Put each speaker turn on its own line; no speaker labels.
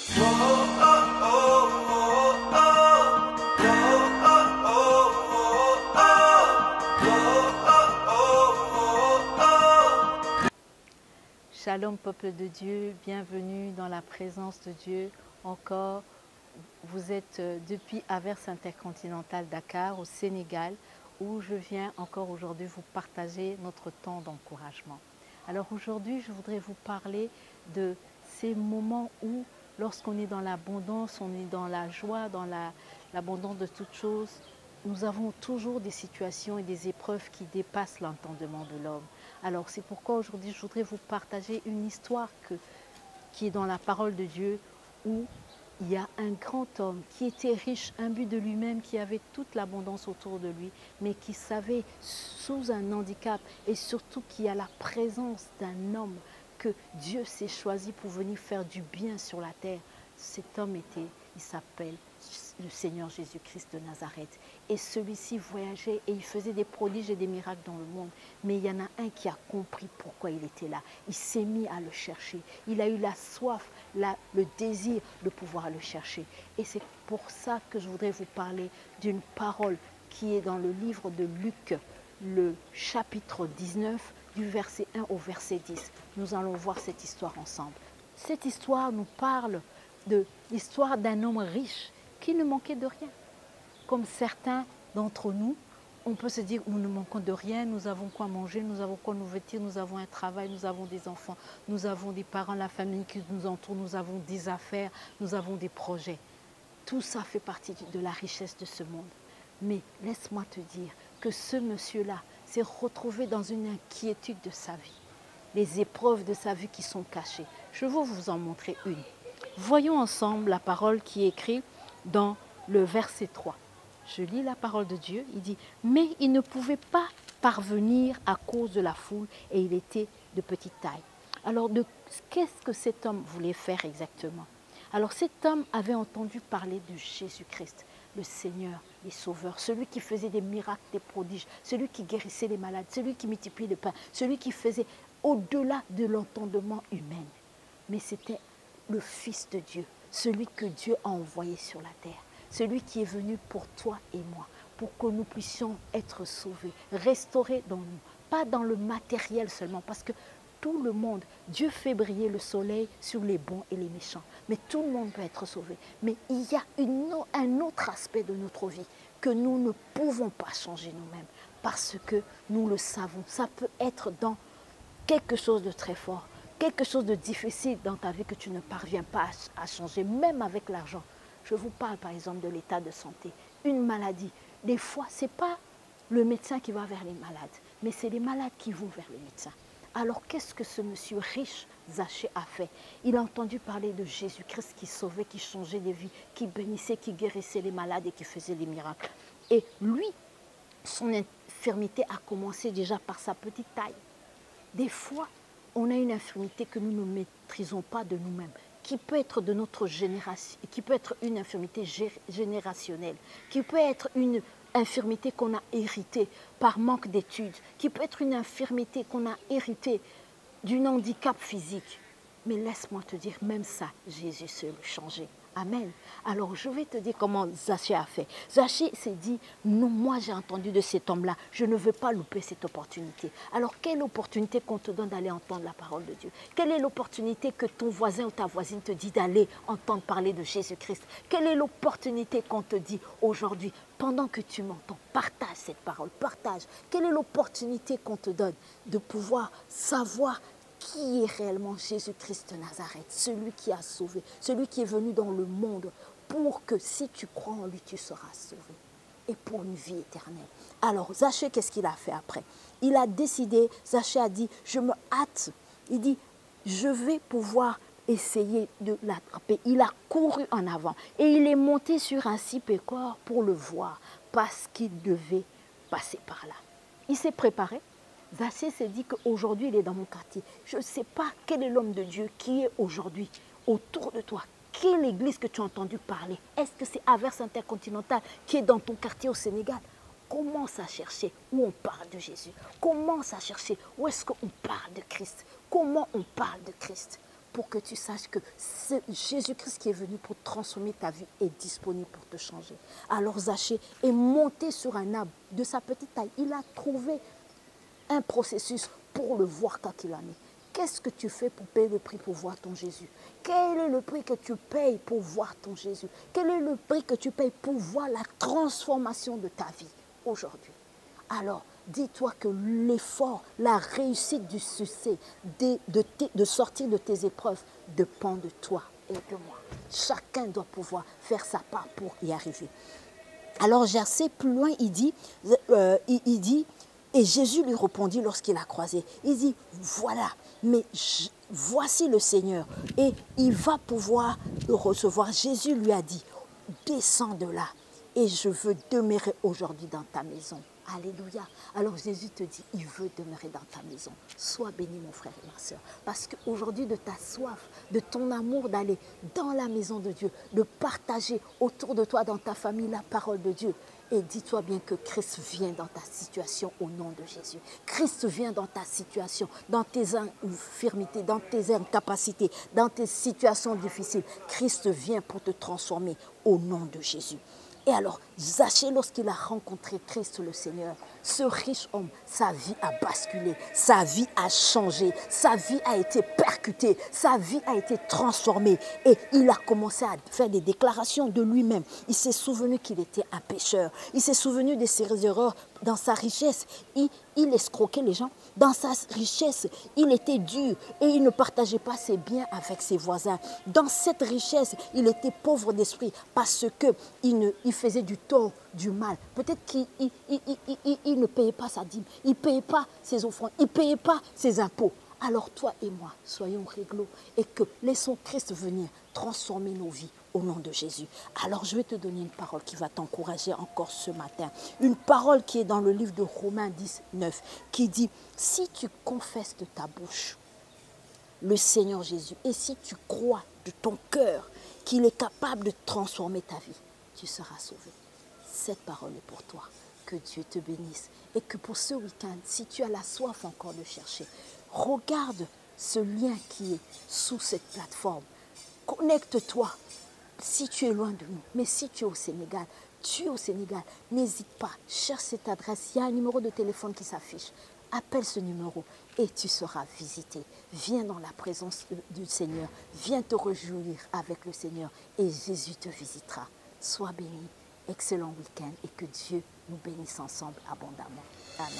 Shalom peuple de Dieu, bienvenue dans la présence de Dieu. Encore, vous êtes depuis Averse Intercontinentale Dakar au Sénégal où je viens encore aujourd'hui vous partager notre temps d'encouragement. Alors aujourd'hui, je voudrais vous parler de ces moments où lorsqu'on est dans l'abondance, on est dans la joie, dans l'abondance de toutes choses, nous avons toujours des situations et des épreuves qui dépassent l'entendement de l'homme. Alors c'est pourquoi aujourd'hui je voudrais vous partager une histoire qui est dans la parole de Dieu où il y a un grand homme qui était riche, imbu de lui-même, qui avait toute l'abondance autour de lui, mais qui savait sous un handicap et surtout qui a la présence d'un homme que Dieu s'est choisi pour venir faire du bien sur la terre. Cet homme il s'appelle le Seigneur Jésus-Christ de Nazareth. Et celui-ci voyageait et il faisait des prodiges et des miracles dans le monde. Mais il y en a un qui a compris pourquoi il était là. Il s'est mis à le chercher. Il a eu la soif, le désir de pouvoir le chercher. Et c'est pour ça que je voudrais vous parler d'une parole qui est dans le livre de Luc, le chapitre 19, du verset 1 au verset 10. Nous allons voir cette histoire ensemble. Cette histoire nous parle de l'histoire d'un homme riche qui ne manquait de rien. Comme certains d'entre nous, on peut se dire nous ne manquons de rien, nous avons quoi manger, nous avons quoi nous vêtir, nous avons un travail, nous avons des enfants, nous avons des parents, la famille qui nous entoure, nous avons des affaires, nous avons des projets. Tout ça fait partie de la richesse de ce monde. Mais laisse-moi te dire que ce monsieur-là s'est retrouvé dans une inquiétude de sa vie. Les épreuves de sa vie qui sont cachées. Je veux vous en montrer une. Voyons ensemble la parole qui est écrite dans le verset 3. Je lis la parole de Dieu, il dit « Mais il ne pouvait pas parvenir à cause de la foule et il était de petite taille. » Alors, qu'est-ce que cet homme voulait faire exactement? Alors, cet homme avait entendu parler de Jésus-Christ, le Seigneur, le Sauveur, celui qui faisait des miracles, des prodiges, celui qui guérissait les malades, celui qui multipliait le pain, celui qui faisait au-delà de l'entendement humain. Mais c'était le Fils de Dieu, celui que Dieu a envoyé sur la terre, celui qui est venu pour toi et moi, pour que nous puissions être sauvés, restaurés dans nous, pas dans le matériel seulement, parce que tout le monde, Dieu fait briller le soleil sur les bons et les méchants, mais tout le monde peut être sauvé. Mais il y a un autre aspect de notre vie que nous ne pouvons pas changer nous-mêmes, parce que nous le savons, ça peut être dans quelque chose de très fort, quelque chose de difficile dans ta vie que tu ne parviens pas à changer, même avec l'argent. Je vous parle par exemple de l'état de santé. Une maladie, des fois, ce n'est pas le médecin qui va vers les malades, mais c'est les malades qui vont vers le médecin. Alors qu'est-ce que ce monsieur riche, Zachée, a fait? Il a entendu parler de Jésus-Christ qui sauvait, qui changeait des vies, qui bénissait, qui guérissait les malades et qui faisait des miracles. Et lui, son infirmité a commencé déjà par sa petite taille. Des fois, on a une infirmité que nous ne maîtrisons pas de nous-mêmes, qui peut être de notre génération, qui peut être une infirmité générationnelle, qui peut être une infirmité qu'on a héritée par manque d'études, qui peut être une infirmité qu'on a héritée d'un handicap physique. Mais laisse-moi te dire, même ça, Jésus sait le changer. Amen. Alors, je vais te dire comment Zachée a fait. Zachée s'est dit, non, moi j'ai entendu de cet homme-là, je ne veux pas louper cette opportunité. Alors, quelle opportunité qu'on te donne d'aller entendre la parole de Dieu? Quelle est l'opportunité que ton voisin ou ta voisine te dit d'aller entendre parler de Jésus-Christ? Quelle est l'opportunité qu'on te dit aujourd'hui, pendant que tu m'entends? Partage cette parole, partage. Quelle est l'opportunité qu'on te donne de pouvoir savoir qui est réellement Jésus-Christ de Nazareth, celui qui a sauvé, celui qui est venu dans le monde pour que si tu crois en lui, tu seras sauvé et pour une vie éternelle. Alors, Zachée, qu'est-ce qu'il a fait après? Il a décidé, Zachée a dit, je me hâte. Il dit, je vais pouvoir essayer de l'attraper. Il a couru en avant et il est monté sur un cyprès-corps pour le voir parce qu'il devait passer par là. Il s'est préparé. Zachée s'est dit qu'aujourd'hui, il est dans mon quartier. Je ne sais pas quel est l'homme de Dieu qui est aujourd'hui autour de toi. Quelle église que tu as entendu parler? Est-ce que c'est Averse Intercontinentale qui est dans ton quartier au Sénégal? Commence à chercher où on parle de Jésus. Commence à chercher où est-ce qu'on parle de Christ. Comment on parle de Christ.
pour que tu saches que Jésus-Christ qui est venu pour transformer ta vie est disponible pour te changer. Alors Zachée est monté sur un arbre de sa petite taille. Il a trouvé un processus pour le voir quand il en est. Qu'est-ce que tu fais pour payer le prix pour voir ton Jésus? Quel est le prix que tu payes pour voir ton Jésus? Quel est le prix que tu payes pour voir la transformation de ta vie aujourd'hui? Alors, dis-toi que l'effort, la réussite du succès, de sortir de tes épreuves dépend de toi et de moi. Chacun doit pouvoir faire sa part pour y arriver. Alors, Jersey, plus loin, il dit, et Jésus lui répondit lorsqu'il a croisé. Il dit, voilà, mais voici le Seigneur. Et il va pouvoir le recevoir. Jésus lui a dit, descends de là et je veux demeurer aujourd'hui dans ta maison. Alléluia. Alors Jésus te dit, il veut demeurer dans ta maison. Sois béni mon frère et ma soeur. Parce qu'aujourd'hui de ta soif, de ton amour d'aller dans la maison de Dieu, de partager autour de toi, dans ta famille, la parole de Dieu. Et dis-toi bien que Christ vient dans ta situation au nom de Jésus. Christ vient dans ta situation, dans tes infirmités, dans tes incapacités, dans tes situations difficiles. Christ vient pour te transformer au nom de Jésus. Et alors, Zachée, lorsqu'il a rencontré Christ le Seigneur, ce riche homme, sa vie a basculé, sa vie a changé, sa vie a été percutée, sa vie a été transformée. Et il a commencé à faire des déclarations de lui-même. Il s'est souvenu qu'il était un pécheur. Il s'est souvenu de ses erreurs dans sa richesse. Il escroquait les gens. Dans sa richesse, il était dur et il ne partageait pas ses biens avec ses voisins. Dans cette richesse, il était pauvre d'esprit parce qu'il faisait du tort, du mal. Peut-être qu'il ne payait pas sa dîme, il ne payait pas ses offrandes, il ne payait pas ses impôts. Alors toi et moi, soyons réglo et que laissons Christ venir transformer nos vies au nom de Jésus. Alors je vais te donner une parole qui va t'encourager encore ce matin. Une parole qui est dans le livre de Romains 10, 9, qui dit, si tu confesses de ta bouche le Seigneur Jésus et si tu crois de ton cœur qu'il est capable de transformer ta vie, tu seras sauvé. Cette parole est pour toi. Que Dieu te bénisse. Et que pour ce week-end, si tu as la soif encore de chercher, regarde ce lien qui est sous cette plateforme. Connecte-toi si tu es loin de nous. Mais si tu es au Sénégal, n'hésite pas. Cherche cette adresse. Il y a un numéro de téléphone qui s'affiche. Appelle ce numéro et tu seras visité. Viens dans la présence du Seigneur. Viens te réjouir avec le Seigneur et Jésus te visitera. Sois béni. Excellent week-end et que Dieu nous bénisse ensemble abondamment. Amen.